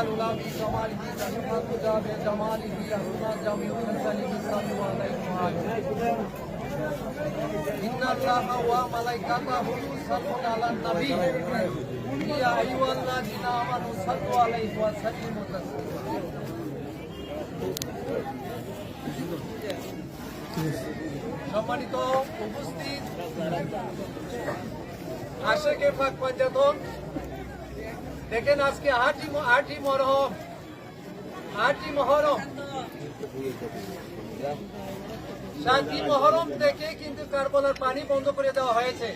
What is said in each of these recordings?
الأولى بجماله كشف الهدى بجماله أهرنا جميع خلقه صلوا عليه وآله إن الله وملائكته يصلون على النبي يا أيها الذين آمنوا صلوا عليه وسلموا تسليما সম্মানিত উপস্থিত আশেকে পাক পাঞ্জাতন দেখেন আজকে আটই মহরম 7ই মহরম থেকে কিন্তু কারবালার পানি বন্ধ করে দেওয়া হয়েছে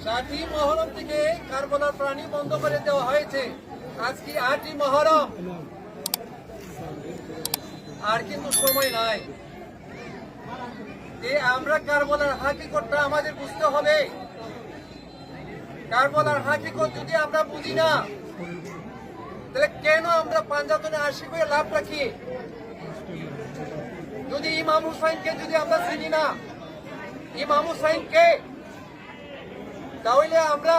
7ই মহরম থেকে কারবালার পানি বন্ধ করে দেওয়া হয়েছে আজকে 8ই মহরম আর কিন্তু সময় নাই যে আমরা কারবালার হাকিকতটা আমাদের বুঝতে হবে কারবালার হাকিকত যদি আমরা বুঝি না তাহলে কেন আমরা পাঞ্জাতনে আশিক হয়ে লাভ রাখি যদি ইমাম হুসাইনকে যদি আমরা চিনি না ইমাম হুসাইনকে তাহলে আমরা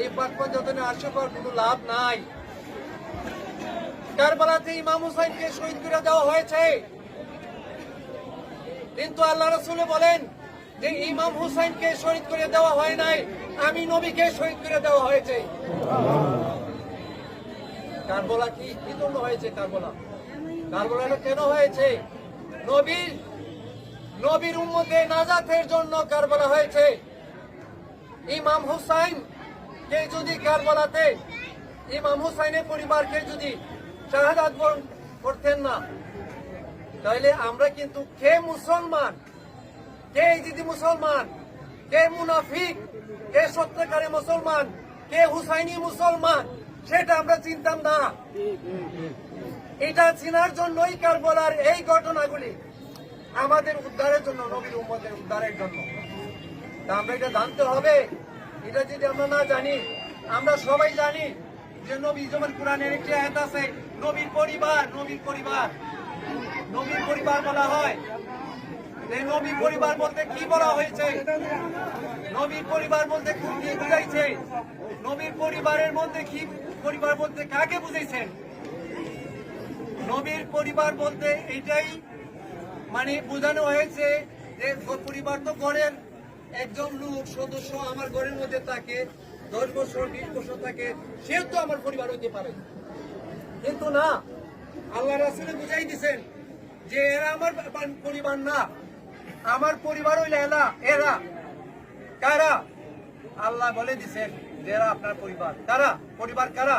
এই পাক পাঞ্জাতনে আশিক হওয়ার কোনো লাভ নাই কারবালাতে ইমাম হুসাইনকে শহীদ করে দেওয়া হয়েছে কিন্তু আল্লাহ রাসূল বলেন যে ইমাম হুসাইনকে শহীদ করে দেওয়া হয় নাই আমি নবীকে শহীদ করে দেওয়া হয়েছে কারবালা কি জন্য হয়েছে কারবালাটা কেন হয়েছে নবীর উম্মতে নাজাতের জন্য কারবালা হয়েছে ইমাম হুসাইন কে যদি কারবালাতে ইমাম হুসাইনের পরিবারকে যদি শাহাদাত বরণ করতেন না তাহলে আমরা কিন্তু কে মুসলমান কে ইজিদি মুসলমান কে মুনাফিক কে সত্যকারী মুসলমান কে হুসাইনি মুসলমান সেটা আমরা চিনতাম না এটা চিনার জন্যই কারবালার এই ঘটনাগুলি আমাদের উদ্ধারের জন্য নবীর উম্মতের উদ্ধারের জন্য তা আমরা এটা জানতে হবে এটা যদি আমরা না জানি আমরা সবাই জানি যে নবী যেমন কোরআনের একটি আয়াত আছে নবীর পরিবার বলা হয় এই নবী পরিবার বলতে কি বলা হয়েছে নবীর পরিবার বলতে কি বুঝাইছে নবীর পরিবারের মধ্যে কি পরিবার বলতে কাকে বুঝাইছেন নবীর পরিবার বলতে এইটাই মানে বোঝানো হয়েছে যে পরিবার তো ঘরের একজন লোক সদস্য আমার ঘরের মধ্যে থাকে 10 বছর 20 বছর থাকে সেও তো আমার পরিবার হইতে পারে কিন্তু না আল্লাহ রাসূল বুঝাই দিয়েছেন যে এরা আমার পরিবার না আমার পরিবার হইলে এরা কারা আল্লাহ বলে দিয়েছেন যে এরা আপনার পরিবার কারা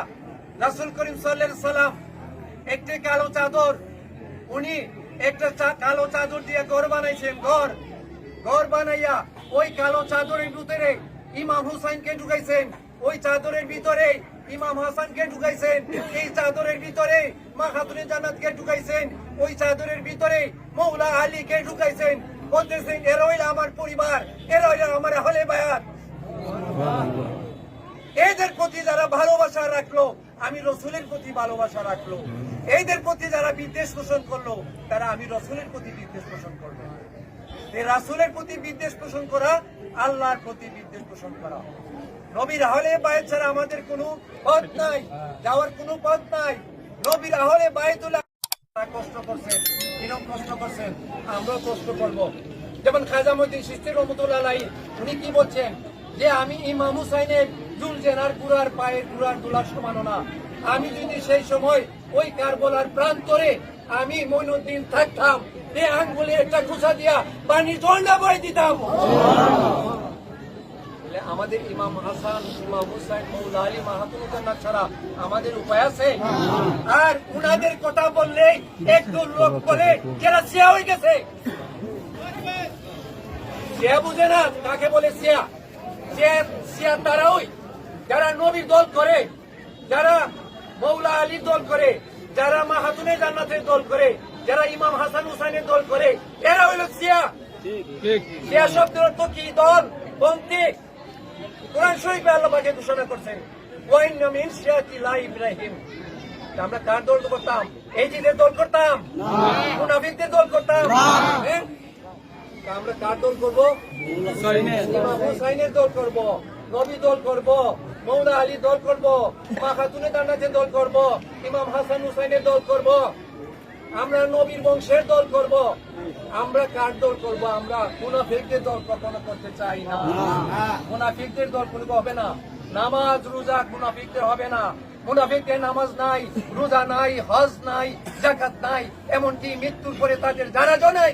রাসূল করিম সাল্লাল্লাহু আলাইহি সাল্লাম একটি কালো চাদর উনি একটা কালো চাদর দিয়ে ঘর বানাইছেন ঘর বানাইয়া ওই কালো চাদরের ভিতরে ইমাম হুসাইনকে ঢুকাইছেন ওই চাদরের ভিতরে ইমাম হাসানকে ঢুকাইছেন এই চাদরের ভিতরে মা খাতুনে জান্নাতকে ঢুকাইছেন ওই চাদরের ভিতরে মৌলা আলীকে ঢুকাইছেন বলতেছেন এরা হইল আমার পরিবার এরা হইল আমার আহলে বায়াত এদের প্রতি যারা ভালোবাসা রাখলো আমি রসুলের প্রতি ভালোবাসা রাখলো এদের প্রতি যারা বিদ্বেষ পোষণ করলো তারা আমি রসুলের প্রতি বিদ্বেষ পোষণ করবো এই রাসূলের প্রতি বিদ্বেষ পোষণ করা আল্লাহর প্রতি বিদ্বেষ পোষণ করা নবীর আহলে বায়াত ছাড়া আমাদের কোনো পথ নাই যাওয়ার কোনো পথ নাই নবীর আহলে বায়াতুল্লাহ কষ্ট করছেন কিরকম কষ্ট করছেন আমরাও কষ্ট করব যেমন খাজা মঈনুদ্দিন চিশতি রহমাতুল্লাহ আলাইহি উনি কি বলছেন যে আমি ইমাম হুসাইনের জুলজেনার গুড়ার পায়ের গুড়ার দুলার সমান না আমি যদি সেই সময় ওই কারবালার প্রান্তরে আমি মঈনুদ্দিন থাকতাম এই আঙ্গুলে একটা খুঁচা দিয়া পানি ঝর্ণা বয়ে দিতাম আমাদের ইমাম হাসান ইমাম হুসাইন মৌলা আলী মাহাতুনে জান্নাত ছাড়া আমাদের উপায় আছে আর উনাদের কথা বললে একটু লোক বলে যারা শিয়া হয়ে গেছে শিয়া বুঝে না কাকে বলে শিয়া তারা ওই যারা নবীর দল করে যারা মৌলা আলীর দল করে যারা মাহাতুনে জান্নাতের দল করে যারা ইমাম হাসান হুসাইনের দল করে এরা হইল শিয়া শিয়া শব্দের অর্থ কি দল পন্থী কোরআন শরীফে আল্লাহ পাক ঘোষণা করছেন ওয়াইন্না মিন শিয়াতি লা ইব্রাহিম আমরা কার দল করতাম এই জিদের দল করতাম মুনাফিকদের দল করতাম আমরা কার দল করবো ইমাম হুসাইনের দল করবো নবী দল করব, মৌলা আলী দল করব, মা খাতুনে জান্নাতের দল করব, ইমাম হাসান হুসাইনের দল করব, আমরা নবীর বংশের দল করব। আমরা কার দল করব? আমরা মুনাফিকদের দল কখনো করতে চাই না। মুনাফিকদের দল করতে হবে না। নামাজ রোজা মুনাফিকদের হবে না। মুনাফিকদের নামাজ নাই, রোজা নাই, হজ নাই, যাকাত নাই, এমনকি মৃত্যুর পরে তাদের জানাজা নাই।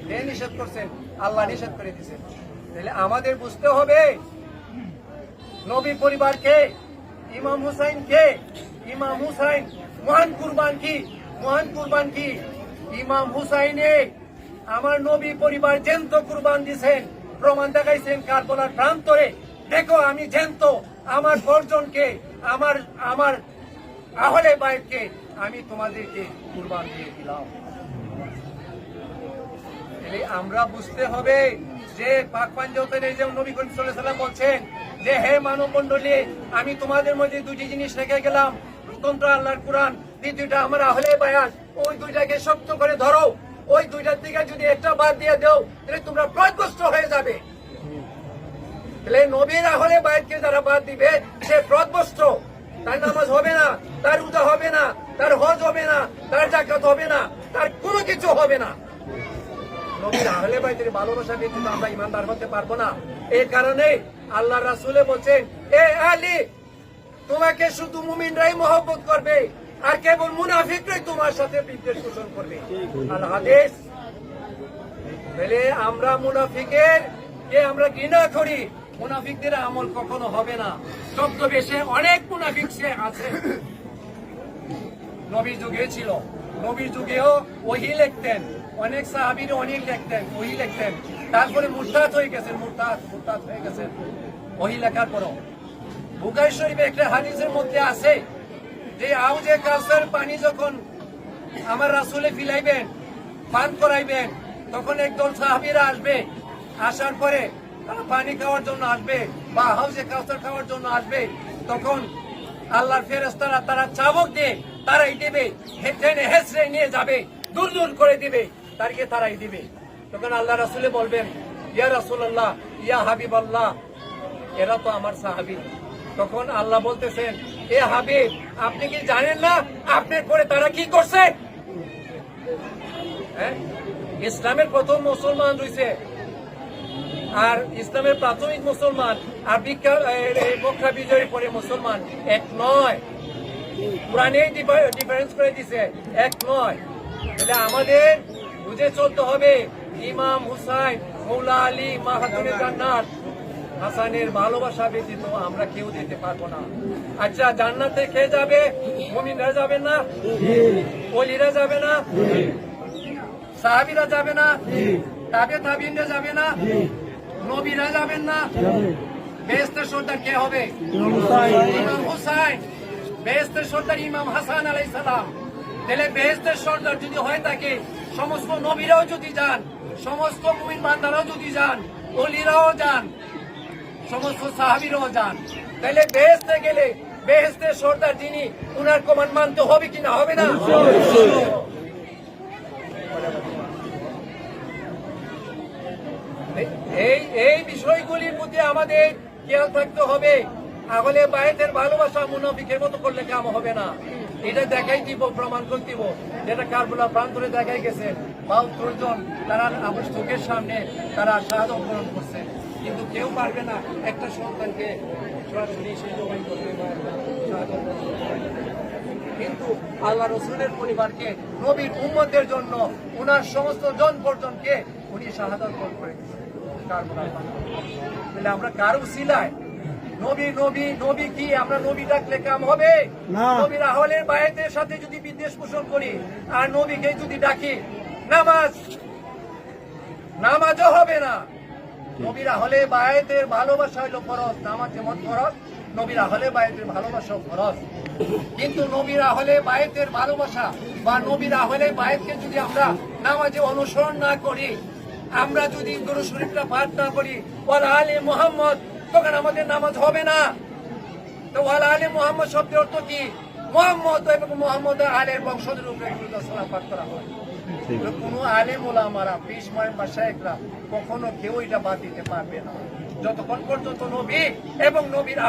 কে নিষেধ করছেন? আল্লাহ নিষেধ করে দিয়েছেন। তাহলে আমাদের বুঝতে হবে নবী পরিবার কে, ইমাম হুসাইন কে। ইমাম হুসাইন মহান কুরবান কি, মহান কুরবান কি? ইমাম হুসাইনে আমার নবী পরিবার জ্যান্ত কুরবান দিয়েছেন, প্রমাণ দেখাইছেন কারবালার প্রান্তরে। দেখো আমি জ্যান্ত, আমার বর্জনকে, আমার আমার আহলে বাইতকে আমি তোমাদেরকে কুরবান দিয়ে দিলাম। আমরা বুঝতে হবে যে পাক পাঞ্জাবের এই যে নবী করিম সাল্লাল্লাহু আলাইহি ওয়াসাল্লাম বলছেন যে হে মানব মণ্ডলী, আমি তোমাদের মধ্যে দুটি জিনিস রেখে গেলাম, প্রথমটা আল্লাহর কোরআন, দ্বিতীয়টা আমার আহলে বায়াত। ওই দুইটাকে শক্ত করে ধরো। ওই দুইটার থেকে যদি একটা বাদ দিয়ে দাও তাহলে তোমরা প্রদগ্রস্ত হয়ে যাবে। তাহলে নবীর আহলে বায়াতকে যারা বাদ দিবে সে প্রদগ্রস্ত। তার নামাজ হবে না, তার রোজা হবে না, তার হজ হবে না, তার যাকাত হবে না, তার কোনো কিছু হবে না। নবীর আহলে বাইতের ভালোবাসা দিয়ে কিন্তু আমরা ইমানদার হতে পারবো না। এই কারণে আল্লাহ রাসূল বলছেন, এ আলী, তোমাকে শুধু মুমিনরাই মহব্বত করবে, আর কেবল মুনাফিকরাই তোমার সাথে বিদ্বেষ পোষণ করবে। আল হাদিস। তাহলে আমরা মুনাফিকের কে আমরা ঘৃণা করি, মুনাফিকদের আমল কখনো হবে না। ছদ্মবেশে অনেক মুনাফিক সে আছে, নবীর যুগে ছিল। নবীর যুগেও ওহী লিখতেন, অনেক সাহাবীর অনেক লিখতেন, ওহী লিখতেন। তারপরে মুরতাদ হয়ে গেছেন, মুরতাদ হয়ে গেছেন ওহী লেখার পরও। বুখারী শরীফে একটা হাদিসের মধ্যে আছে যে আউজে কাউসার পানি যখন আমার রাসূলে ফিলাইবেন, পান করাইবেন, তখন একদল সাহাবীরা আসবে। আসার পরে তারা পানি খাওয়ার জন্য আসবে বা হাউজে কাউসার খাওয়ার জন্য আসবে। তখন আল্লাহর ফেরেশতারা তারা চাবুক দিয়ে তারাই দিবে, টেনে হেঁচড়ে নিয়ে যাবে, দূর দূর করে দিবে, তারকে তারাই দিবে। তখন আল্লাহ রাসূলে বলবেন, ইয়া রাসূলুল্লাহ, ইয়া হাবিবাল্লাহ, এরা তো আমার সাহাবী। তখন আল্লাহ বলতেছেন, এ হাবিব, আপনি কি জানেন না আপনার পরে তারা কি করছে? ইসলামের প্রথম মুসলমান রয়েছে, আর ইসলামের প্রাথমিক মুসলমান আর মক্কা বিজয়ের পরে মুসলমান এক নয়। কোরআনে ডিফারেন্স করে দিছে, এক নয়। তাহলে আমাদের বুঝে চলতে হবে, ইমাম হুসাইন, মৌলা আলী, মা খাতুনে জান্নাত হাসানের ভালোবাসা ব্যতীত আমরা কেউ দিতে পারবো না। আচ্ছা, জান্নাতে কে যাবে? মুমিনরা যাবে না? ওলিরা যাবে না? সাহাবীরা যাবে না? তাবে তাবিনরা যাবে না? নবীরা যাবেন না? বেহেশতের সর্দার কে হবে? ইমাম হুসাইন। বেহেশতের সর্দার ইমাম হাসান আলাইহিস সালাম। তাহলে বেহেশতের সর্দার যদি হয়ে থাকে, সমস্ত নবীরাও যদি যান, সমস্ত মুমিন বান্দারাও যদি যান, ওলিরাও যান, সমস্ত সাহাবীরাও যান, তাহলে বেহেশতে গেলে বেহেশতের সর্দার যিনি, উনার কমান্ড মানতে হবে কিনা? হবে না? এই বিষয়গুলির মধ্যে আমাদের খেয়াল থাকতে হবে। আহলে বায়াতের ভালোবাসা মুনাফিকের মতো করলে কাম হবে না। এটা দেখাই দিব, প্রমাণ করে দিব, যেটা কারবালা প্রান্তরে দেখাই গেছে। ৭২ জন তারা আমার চোখের সামনে তারা শাহাদাত বরণ করছে, কিন্তু কেউ পারবে না একটা সন্তানকে সরাসরি সেই জবাই করতে। কিন্তু আল্লাহ রাসূলের পরিবারকে, নবীর উম্মতের জন্য উনার সমস্ত জন পর্যন্তকে উনি শাহাদাত বরণ করে দিয়েছেন কারবালার প্রান্তরে। আমরা কার উসিলায় নবী নবী নবী কি আমরা নবী ডাকলে কাম হবে? নবীর আহলের বায়াতের সাথে যদি বিদ্বেষ পোষণ করি আর নবীকে যদি ডাকি, নামাজও হবে না। নবীর আহলে বায়াতের ভালোবাসা হইল ফরজ, নামাজ যেমন ফরজ, নবীর আহলে বায়াতের ভালোবাসা ফরজ। কিন্তু নবীর আহলে বায়াতের ভালোবাসা বা নবীর আহলে বায়াতকে যদি আমরা নামাজে অনুসরণ না করি, আমরা যদি দুরূদ শরীফটা পাঠ না করি, ওয়ালা আলে মুহাম্মদ, তখন আমাদের নামাজ হবে না। তো ওয়ালা আলে মুহাম্মদ শব্দের অর্থ কি? মুহাম্মদ এবং মুহাম্মদ আলের বংশধর উপরে সালাম পাঠ করা হয়। কোন আলেম ওলামারা, পীর মাশায়েখরা কখনো কেউ এটা বাদ দিতে পারবে না। যতক্ষণ পর্যন্ত নবী এবং নবীর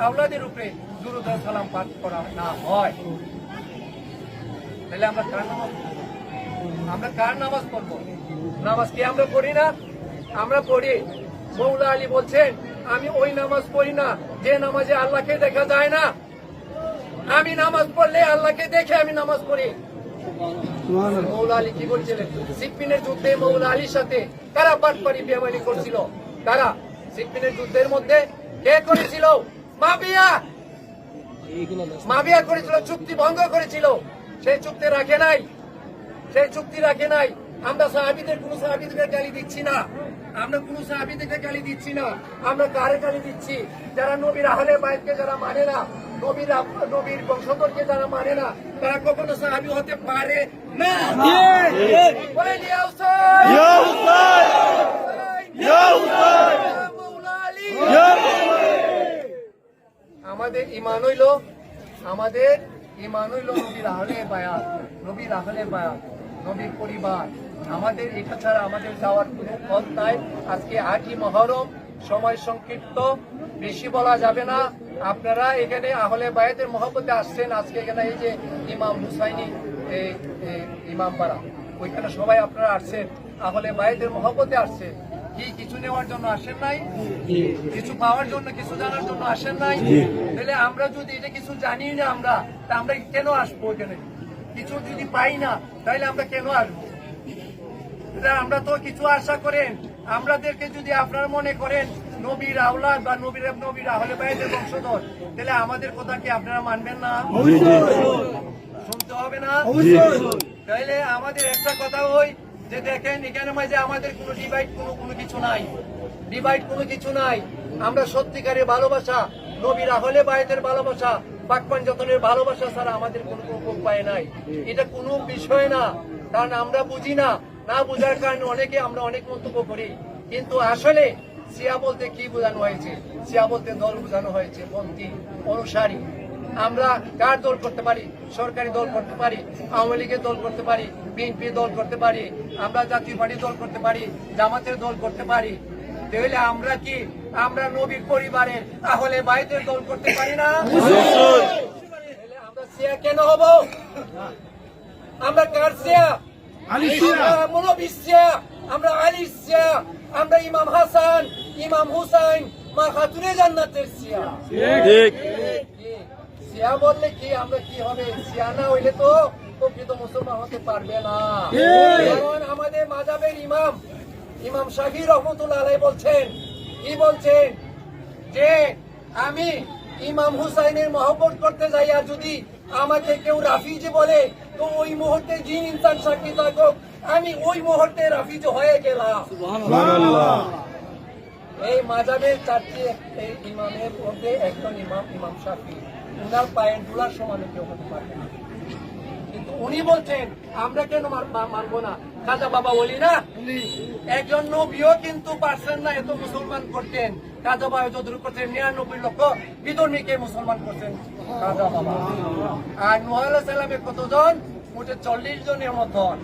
আওলাদের উপরে দুরূদ ও সালাম পাঠ করা না হয়। তাহলে আমরা কার নামাজ পড়বো? নামাজ কি আমরা পড়ি না? আমরা পড়ি। মৌলা আলী বলছেন, আমি ওই নামাজ পড়ি না যে নামাজে আল্লাহকে দেখা যায় না। আমি নামাজ পড়লে আল্লাহকে দেখে আমি নামাজ পড়ি। মৌলা আলী কি বলছিলেন? সিপ্পিনের যুদ্ধে মৌলা আলীর সাথে কারা বাটপারি বেমানি করছিল? কারা? সিপ্পিনের যুদ্ধের মধ্যে কে করেছিল? মাবিয়া করেছিল, চুক্তি ভঙ্গ করেছিল। সেই চুক্তি রাখে নাই। আমরা সাহাবীদের কোন সাহাবীদেরকে গালি দিচ্ছি না। আমরা কারে গালি দিচ্ছি? যারা নবীর আহলে বাইতকে যারা মানে না, নবীর বংশধরকে যারা মানে না, তারা কখনো সাহাবী হতে পারে না। বলেন ইয়া হুসাইন, ইয়া হুসাইন, ইয়া হুসাইন, ইয়া মাওলা আলী, ইয়া হুসাইন। আমাদের ঈমান হইল নবীর আহলে বায়াত, নবীর পরিবার। আমাদের এটা ছাড়া আমাদের যাওয়ার কোনো পথ নাই। আজকে 8ই মুহররম, সময় সংক্ষিপ্ত, বেশি বলা যাবে না। আপনারা এখানে আহলে বায়াতের মহব্বতে আসছেন। আজকে এখানে এই যে ইমাম হুসাইনি ইমামপাড়া, ওইখানে সবাই আপনারা আসছেন, আহলে বায়াতের মহব্বতে আসছেন। কি কিছু নেওয়ার জন্য আসেন নাই? কিছু পাওয়ার জন্য, কিছু জানার জন্য আসেন নাই? তাহলে আমরা যদি এটা কিছু জানি না, আমরা কেন আসবো? এখানে কিছু যদি পাই না, তাহলে আমরা কেন আসবো? আমরা তো কিছু আশা করেন। আমাদেরকে যদি আপনারা মনে করেন নবীর আওলাদ বা নবীর আহলে বায়াতের বংশধর, তাহলে আমাদের কথা কি আপনারা মানবেন না? শুনতে হবে না? তাহলে আমাদের একটা কথা হই যে দেখেন, এখানে মাঝে আমাদের কোনো ডিভাইড কোনো কিছু নাই। আমরা সত্যিকারের ভালোবাসা, নবীর আহলে বায়াতের ভালোবাসা, পাক পাঞ্জাতনের ভালোবাসা ছাড়া আমাদের কোনো উপায় নাই। এটা কোনো বিষয় না, কারণ আমরা বুঝি না বুঝার কারণে আমরা অনেক মন্তব্য করি। কিন্তু আসলে শিয়া বলতে কি বোঝানো হয়েছে? শিয়া বলতে দল বোঝানো হয়েছে, পন্থী, অনুসারী। আমরা কার দল করতে পারি? সরকারি দল করতে পারি, আওয়ামী লীগের দল করতে পারি, বিএনপি দল করতে পারি, আমরা জাতীয় পার্টির দল করতে পারি, জামাতের দল করতে পারি। তাহলে আমরা নবীর পরিবারের আহলে বায়াতের দল করতে পারি না? আমরা শিয়া কেন হব? আমরা কার শিয়া? আমরা আলীর শিয়া, আমরা ইমাম হাসান, ইমাম হুসাইন, মা খাতুনে জান্নাতের শিয়া। শিয়া বললে কি আমরা কি হবে? শিয়া না হইলে তো প্রকৃত মুসলমান হতে পারবে না। কারণ আমাদের মাযহাবের ইমাম শাফি রহমতুল্লাহ আলাইহি বলছেন, কি বলছেন? যে আমি ইমাম হুসাইনের মহব্বত করতে যাই, আর যদি আমাকে কেউ রাফিজি বলে, তো ওই মুহূর্তে জিন ইনসান সাক্ষী থাকুক, আমি ওই মুহূর্তে রাফিজি হয়ে গেলাম। এই মাযহাবের 4টি ইমামের মধ্যে একজন ইমাম শাফি। উনার পায়ের ধুলার সমান কেউ হতে পারবে না। কিন্তু উনি বলছেন আমরা কেন মানবো না? খাজা বাবা বলি না, একজন নবীও কিন্তু পারছেন না এত মুসলমান করতেন। খাজা বাবা যতটুকু করছেন 99 লক্ষ বিধর্মীকে মুসলমান করছেন খাজা বাবা। আর নূহ আলাইহিস সালামের কতজন? মোটে 40 জনের মতন।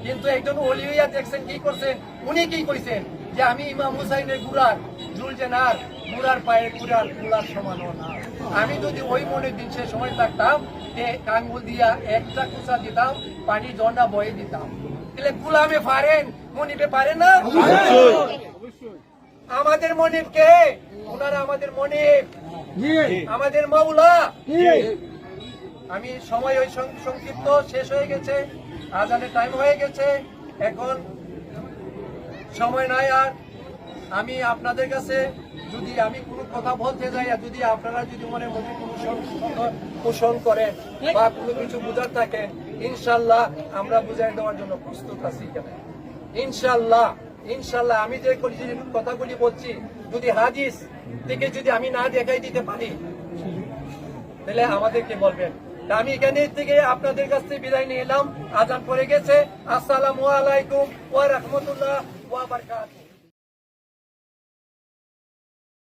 কিন্তু একজন ওলি হইয়া দেখছেন কি করছেন? উনি কি কইছেন? যে আমি ইমাম হুসাইনের গুড়ার জুলজেনার গুড়ার পায়ের গুড়ার সমান না। আমি যদি ওই মনের দিন সে সময় থাকতাম, কাঙ্গুল দিয়া একটা কুচা দিতাম, পানি জন্ডা বয়ে দিতাম। তাহলে গুলামে পারেন, মনিবে পারেন না? আমাদের মনিব কে? ওনারা আমাদের মনিব, আমাদের মাওলা। আমি সময় ওই সংক্ষিপ্ত, শেষ হয়ে গেছে, আজানের টাইম হয়ে গেছে, এখন সময় নাই আর। আমি আপনাদের কাছে যদি আমি কোনো কথা বলতে যাই, আর যদি আপনারা যদি মনের মধ্যে কোনো পোষণ করেন বা কোনো কিছু বুঝার থাকেন, ইনশাল্লাহ আমরা বুঝাই দেওয়ার জন্য প্রস্তুত আছি। ইনশাল্লাহ আমি যে কথাগুলি বলছি, যদি হাদিস থেকে যদি আমি না দেখাই দিতে পারি, তাহলে আমাদেরকে বলবেন। আমি এখানে থেকে আপনাদের কাছ থেকে বিদায় নিয়ে এলাম। আজান পড়ে গেছে। আসসালামু আলাইকুম ওয়া রাহমাতুল্লাহ ওয়া বারাকাতুহু।